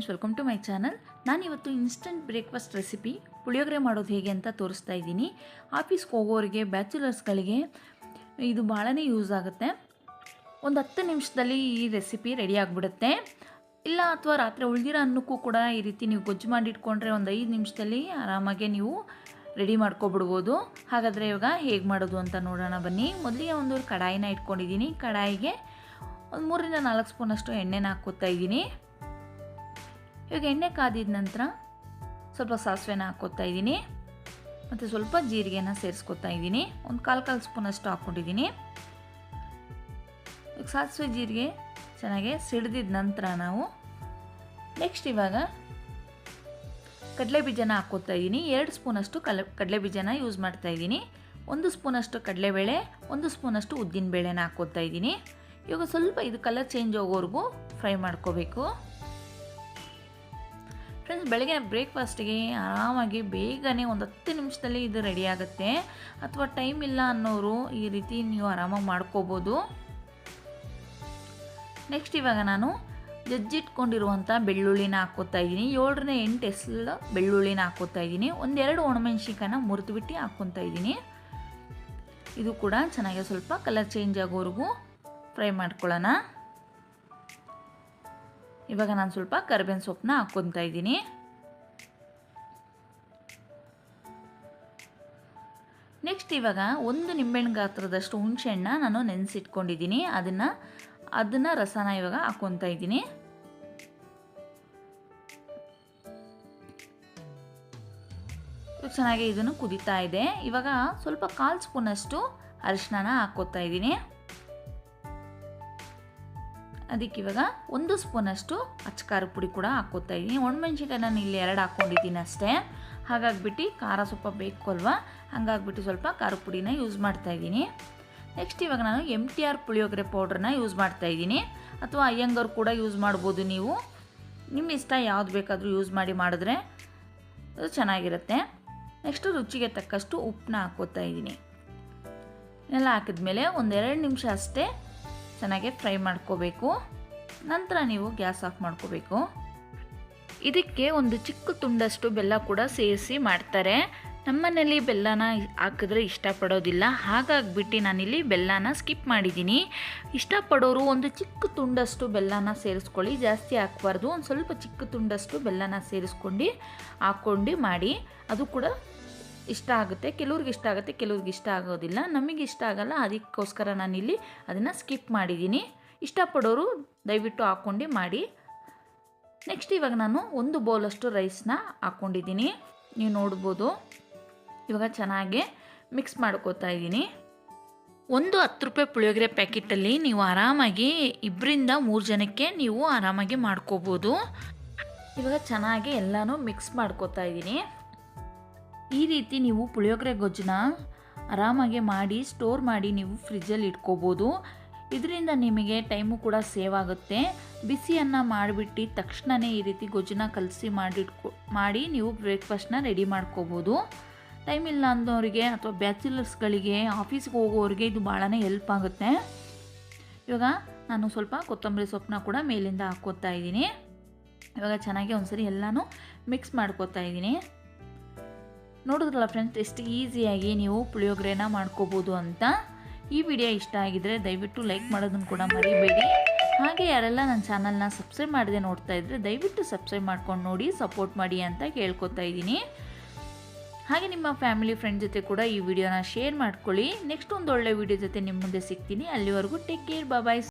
Friends, welcome to my channel. ನಾನಿವತ್ತು instant breakfast recipe puliyogare ಮಾಡೋದು ಹೇಗೆ ಅಂತ ತೋರಿಸ್ತಾ ಇದ್ದೀನಿ. ಆಫೀಸ್ಗೆ ಹೋಗೋರಿಗೆ, ಬ್ಯಾಚುಲರ್ಸ್ಗಳಿಗೆ ಇದು ಭಾಳನೇ ಯೂಸ್ ಆಗುತ್ತೆ. ಒಂದು 10 ನಿಮಿಷದಲ್ಲಿ ಈ ರೆಸಿಪಿ ರೆಡಿ ಆಗಿಬಿಡುತ್ತೆ. ಇಲ್ಲ ಅಥವಾ ರಾತ್ರಿ ಉಳಿದಿರೋ ಅನ್ನಕ್ಕೂ ಕೂಡ ಈ ರೀತಿ ನೀವು ಗೊಜ್ಜು ಮಾಡಿಟ್ಕೊಂಡ್ರೆ ಒಂದು 5 ನಿಮಿಷದಲ್ಲಿ ಆರಾಮಾಗೆ ನೀವು ರೆಡಿ ಮಾಡ್ಕೊಬಿಡ್ಬೋದು. ಹಾಗಾದರೆ ಇವಾಗ ಹೇಗೆ ಮಾಡೋದು ಅಂತ ನೋಡೋಣ ಬನ್ನಿ. ಮೊದಲಿಗೆ ಒಂದು ಕಡಾಯಿನ ಇಟ್ಕೊಂಡಿದ್ದೀನಿ. ಕಡಾಯಿಗೆ ಒಂದು 3 ರಿಂದ 4 ಸ್ಪೂನಷ್ಟು ಎಣ್ಣೆನ ಹಾಕ್ಕೋತಾ ಇದ್ದೀನಿ. ಇವಾಗ ಎಣ್ಣೆ ಕಾದಿದ ನಂತರ ಸ್ವಲ್ಪ ಸಾಸಿವೆನ ಹಾಕ್ಕೋತಾ ಇದ್ದೀನಿ ಮತ್ತು ಸ್ವಲ್ಪ ಜೀರಿಗೆನ ಸೇರಿಸ್ಕೊತಾ ಇದ್ದೀನಿ. ಒಂದು ಕಾಲು ಸ್ಪೂನಷ್ಟು ಹಾಕ್ಕೊಂಡಿದ್ದೀನಿ. ಇವಾಗ ಸಾಸಿವೆ ಜೀರಿಗೆ ಚೆನ್ನಾಗಿ ಸಿಡಿದಿದ ನಂತರ ನಾವು ನೆಕ್ಸ್ಟ್ ಇವಾಗ ಕಡಲೆ ಬೀಜನ ಹಾಕ್ಕೋತಾ ಇದ್ದೀನಿ. 2 ಸ್ಪೂನಷ್ಟು ಕಡಲೆ ಬೀಜನ ಯೂಸ್ ಮಾಡ್ತಾ ಇದ್ದೀನಿ. 1 ಸ್ಪೂನಷ್ಟು ಕಡಲೆಬೇಳೆ, 1 ಸ್ಪೂನಷ್ಟು ಉದ್ದಿನ ಬೇಳೆನ ಹಾಕ್ಕೋತಾ ಇದ್ದೀನಿ. ಇವಾಗ ಸ್ವಲ್ಪ ಇದು ಕಲರ್ ಚೇಂಜ್ ಆಗೋವರೆಗೂ ಫ್ರೈ ಮಾಡ್ಕೋಬೇಕು. ಫ್ರೆಂಡ್ಸ್, ಬೆಳಗ್ಗೆ ಬ್ರೇಕ್ಫಾಸ್ಟಿಗೆ ಆರಾಮಾಗಿ ಬೇಗನೆ ಒಂದು 10 ನಿಮಿಷದಲ್ಲಿ ಇದು ರೆಡಿ ಆಗುತ್ತೆ. ಅಥವಾ ಟೈಮ್ ಇಲ್ಲ ಅನ್ನೋರು ಈ ರೀತಿ ನೀವು ಆರಾಮಾಗಿ ಮಾಡ್ಕೋಬೋದು. ನೆಕ್ಸ್ಟ್ ಇವಾಗ ನಾನು ಜಜ್ಜಿಟ್ಕೊಂಡಿರುವಂಥ ಬೆಳ್ಳುಳ್ಳಿನ ಹಾಕ್ಕೋತಾ ಇದ್ದೀನಿ. 7 ರಿಂದ 8 ಎಸಳು ಬೆಳ್ಳುಳ್ಳಿನ ಹಾಕ್ಕೋತಾ ಇದ್ದೀನಿ. 1-2 ಒಣಮೆಣ್ಸಿನ್ಕಾಯಿನ ಮುರಿದುಬಿಟ್ಟು ಹಾಕ್ಕೊತಾ ಇದ್ದೀನಿ. ಇದು ಕೂಡ ಚೆನ್ನಾಗಿ ಸ್ವಲ್ಪ ಕಲರ್ ಚೇಂಜ್ ಆಗೋವರೆಗೂ ಫ್ರೈ ಮಾಡ್ಕೊಳ್ಳೋಣ. ಇವಾಗ ನಾನು ಸ್ವಲ್ಪ ಕರಿಬೇವಿನ ಸೊಪ್ಪನ್ನ ಹಾಕ್ಕೊತಾ ಇದ್ದೀನಿ. ನೆಕ್ಸ್ಟ್ ಇವಾಗ 1 ನಿಂಬೆಹಣ್ಣು ಗಾತ್ರದಷ್ಟು ಹುಣಸೆಹಣ್ಣ ನಾನು ನೆನೆಸಿಟ್ಕೊಂಡಿದ್ದೀನಿ. ಅದನ್ನು ರಸನ ಇವಾಗ ಹಾಕ್ಕೊತಾ ಇದ್ದೀನಿ. ಚೆನ್ನಾಗಿ ಇದನ್ನು ಕುದೀತಾ ಇದೆ. ಇವಾಗ ಸ್ವಲ್ಪ 1/4 ಸ್ಪೂನಷ್ಟು ಅರಿಶಿನ ಹಾಕ್ಕೊತಾ ಇದ್ದೀನಿ. ಅದಕ್ಕೆ ಇವಾಗ 1 ಸ್ಪೂನಷ್ಟು ಅಚ್ಚಕಾರ ಪುಡಿ ಕೂಡ ಹಾಕ್ಕೋತಾ ಇದ್ದೀನಿ. ಒಣಮೆಣ್ಸಿನ್ಕಾಯಿ ನಾನು ಇಲ್ಲಿ 2 ಹಾಕ್ಕೊಂಡಿದ್ದೀನಿ ಅಷ್ಟೇ. ಹಾಗಾಗಿಬಿಟ್ಟು ಖಾರ ಸ್ವಲ್ಪ ಬೇಕು ಅಲ್ವಾ, ಹಾಗಾಗಿಬಿಟ್ಟು ಸ್ವಲ್ಪ ಖಾರ ಪುಡಿನ ಯೂಸ್ ಮಾಡ್ತಾಯಿದ್ದೀನಿ. ನೆಕ್ಸ್ಟ್ ಇವಾಗ ನಾನು MTR ಪುಳಿಯೋಗರೆ ಪೌಡ್ರನ್ನ ಯೂಸ್ ಮಾಡ್ತಾಯಿದ್ದೀನಿ. ಅಥವಾ ಅಯ್ಯಂಗಾರ್ ಕೂಡ ಯೂಸ್ ಮಾಡ್ಬೋದು. ನೀವು ನಿಮ್ಮ ಇಷ್ಟ ಯಾವ್ದು ಬೇಕಾದರೂ ಯೂಸ್ ಮಾಡಿದ್ರೆ ಅದು ಚೆನ್ನಾಗಿರುತ್ತೆ. ನೆಕ್ಸ್ಟು ರುಚಿಗೆ ತಕ್ಕಷ್ಟು ಉಪ್ಪನ್ನ ಹಾಕ್ಕೋತಾ ಇದ್ದೀನಿ. ಎಲ್ಲ ಹಾಕಿದ್ಮೇಲೆ 1-2 ನಿಮಿಷ ಅಷ್ಟೇ ಚೆನ್ನಾಗಿ ಫ್ರೈ ಮಾಡ್ಕೋಬೇಕು. ನಂತರ ನೀವು ಗ್ಯಾಸ್ ಆಫ್ ಮಾಡ್ಕೋಬೇಕು. ಇದಕ್ಕೆ ಒಂದು ಚಿಕ್ಕ ತುಂಡಷ್ಟು ಬೆಲ್ಲ ಕೂಡ ಸೇರಿಸಿ ಮಾಡ್ತಾರೆ. ನಮ್ಮನೇಲಿ ಬೆಲ್ಲನ ಹಾಕಿದ್ರೆ ಇಷ್ಟಪಡೋದಿಲ್ಲ. ಹಾಗಾಗಿಬಿಟ್ಟು ನಾನಿಲ್ಲಿ ಬೆಲ್ಲನ ಸ್ಕಿಪ್ ಮಾಡಿದ್ದೀನಿ. ಇಷ್ಟಪಡೋರು ಒಂದು ಚಿಕ್ಕ ತುಂಡಷ್ಟು ಬೆಲ್ಲನ ಸೇರಿಸ್ಕೊಳ್ಳಿ, ಜಾಸ್ತಿ ಹಾಕಬಾರ್ದು. ಒಂದು ಸ್ವಲ್ಪ ಚಿಕ್ಕ ತುಂಡಷ್ಟು ಬೆಲ್ಲನ ಹಾಕ್ಕೊಂಡು ಮಾಡಿ. ಅದು ಕೂಡ ಇಷ್ಟ ಆಗುತ್ತೆ. ಕೆಲವ್ರಿಗೆ ಇಷ್ಟ ಆಗುತ್ತೆ, ಕೆಲವ್ರಿಗೆ ಇಷ್ಟ ಆಗೋದಿಲ್ಲ. ನಮಗೆ ಇಷ್ಟ ಆಗಲ್ಲ, ಅದಕ್ಕೋಸ್ಕರ ನಾನಿಲ್ಲಿ ಅದನ್ನು ಸ್ಕಿಪ್ ಮಾಡಿದ್ದೀನಿ. ಇಷ್ಟಪಡೋರು ದಯವಿಟ್ಟು ಹಾಕ್ಕೊಂಡು ಮಾಡಿ. ನೆಕ್ಸ್ಟ್ ಇವಾಗ ನಾನು 1 ಬೌಲಷ್ಟು ರೈಸ್ನ ಹಾಕ್ಕೊಂಡಿದ್ದೀನಿ. ನೀವು ನೋಡ್ಬೋದು. ಇವಾಗ ಚೆನ್ನಾಗಿ ಮಿಕ್ಸ್ ಮಾಡ್ಕೋತಾ ಇದ್ದೀನಿ. ಒಂದು 10 ರೂಪಾಯಿ ಪುಳಿಯೋಗರೆ ಪ್ಯಾಕೆಟಲ್ಲಿ ನೀವು ಆರಾಮಾಗಿ 2 ರಿಂದ 3 ಜನಕ್ಕೆ ನೀವು ಆರಾಮಾಗಿ ಮಾಡ್ಕೋಬೋದು. ಇವಾಗ ಚೆನ್ನಾಗಿ ಎಲ್ಲನೂ ಮಿಕ್ಸ್ ಮಾಡ್ಕೋತಾ ಇದ್ದೀನಿ. ಈ ರೀತಿ ನೀವು ಪುಳಿಯೋಗರೆ ಗೊಜ್ಜನ್ನ ಆರಾಮಾಗಿ ಮಾಡಿ ಸ್ಟೋರ್ ಮಾಡಿ ನೀವು ಫ್ರಿಜ್ಜಲ್ಲಿ ಇಟ್ಕೋಬೋದು. ಇದರಿಂದ ನಿಮಗೆ ಟೈಮು ಕೂಡ ಸೇವ್ ಆಗುತ್ತೆ. ಬಿಸಿಯನ್ನು ಮಾಡಿಬಿಟ್ಟು ತಕ್ಷಣವೇ ಈ ರೀತಿ ಗೊಜ್ಜನ್ನ ಕಲಸಿ ಮಾಡಿ ನೀವು ಬ್ರೇಕ್ಫಾಸ್ಟ್ನ ರೆಡಿ ಮಾಡ್ಕೋಬೋದು. ಟೈಮ್ ಇಲ್ಲ ಅಂದವರಿಗೆ ಅಥವಾ ಬ್ಯಾಚುಲರ್ಸ್ಗಳಿಗೆ, ಆಫೀಸ್ಗೆ ಹೋಗೋರಿಗೆ ಇದು ಭಾಳನೇ ಹೆಲ್ಪ್ ಆಗುತ್ತೆ. ಇವಾಗ ನಾನು ಸ್ವಲ್ಪ ಕೊತ್ತಂಬರಿ ಸೊಪ್ಪನ್ನ ಕೂಡ ಮೇಲಿಂದ ಹಾಕ್ಕೋತಾ ಇದ್ದೀನಿ. ಇವಾಗ ಚೆನ್ನಾಗಿ ಒಂದ್ಸರಿ ಎಲ್ಲನೂ ಮಿಕ್ಸ್ ಮಾಡ್ಕೋತಾ ಇದ್ದೀನಿ. ನೋಡಿದ್ರಲ್ಲ ಫ್ರೆಂಡ್ಸ್, ಎಷ್ಟು ಈಸಿಯಾಗಿ ನೀವು ಪುಳಿಯೋಗರೆನ ಮಾಡ್ಕೋಬೋದು ಅಂತ. ಈ ವಿಡಿಯೋ ಇಷ್ಟ ಆಗಿದ್ರೆ ದಯವಿಟ್ಟು ಲೈಕ್ ಮಾಡೋದನ್ನು ಕೂಡ ಮರಿಬೇಡಿ. ಹಾಗೆ ಯಾರೆಲ್ಲ ನನ್ನ ಚಾನಲ್ನ ಸಬ್ಸ್ಕ್ರೈಬ್ ಮಾಡದೆ ನೋಡ್ತಾ ಇದ್ದರೆ ದಯವಿಟ್ಟು ಸಬ್ಸ್ಕ್ರೈಬ್ ಮಾಡ್ಕೊಂಡು ನೋಡಿ, ಸಪೋರ್ಟ್ ಮಾಡಿ ಅಂತ ಕೇಳ್ಕೊತಾ ಇದ್ದೀನಿ. ಹಾಗೆ ನಿಮ್ಮ ಫ್ಯಾಮಿಲಿ ಫ್ರೆಂಡ್ ಜೊತೆ ಕೂಡ ಈ ವಿಡಿಯೋನ ಶೇರ್ ಮಾಡ್ಕೊಳ್ಳಿ. ನೆಕ್ಸ್ಟ್ ಒಂದು ಒಳ್ಳೆ ವಿಡಿಯೋ ಜೊತೆ ನಿಮ್ಮ ಮುಂದೆ ಸಿಗ್ತೀನಿ. ಅಲ್ಲಿವರೆಗೂ ಟೇಕ್ ಕೇರ್, ಬಾಯ್.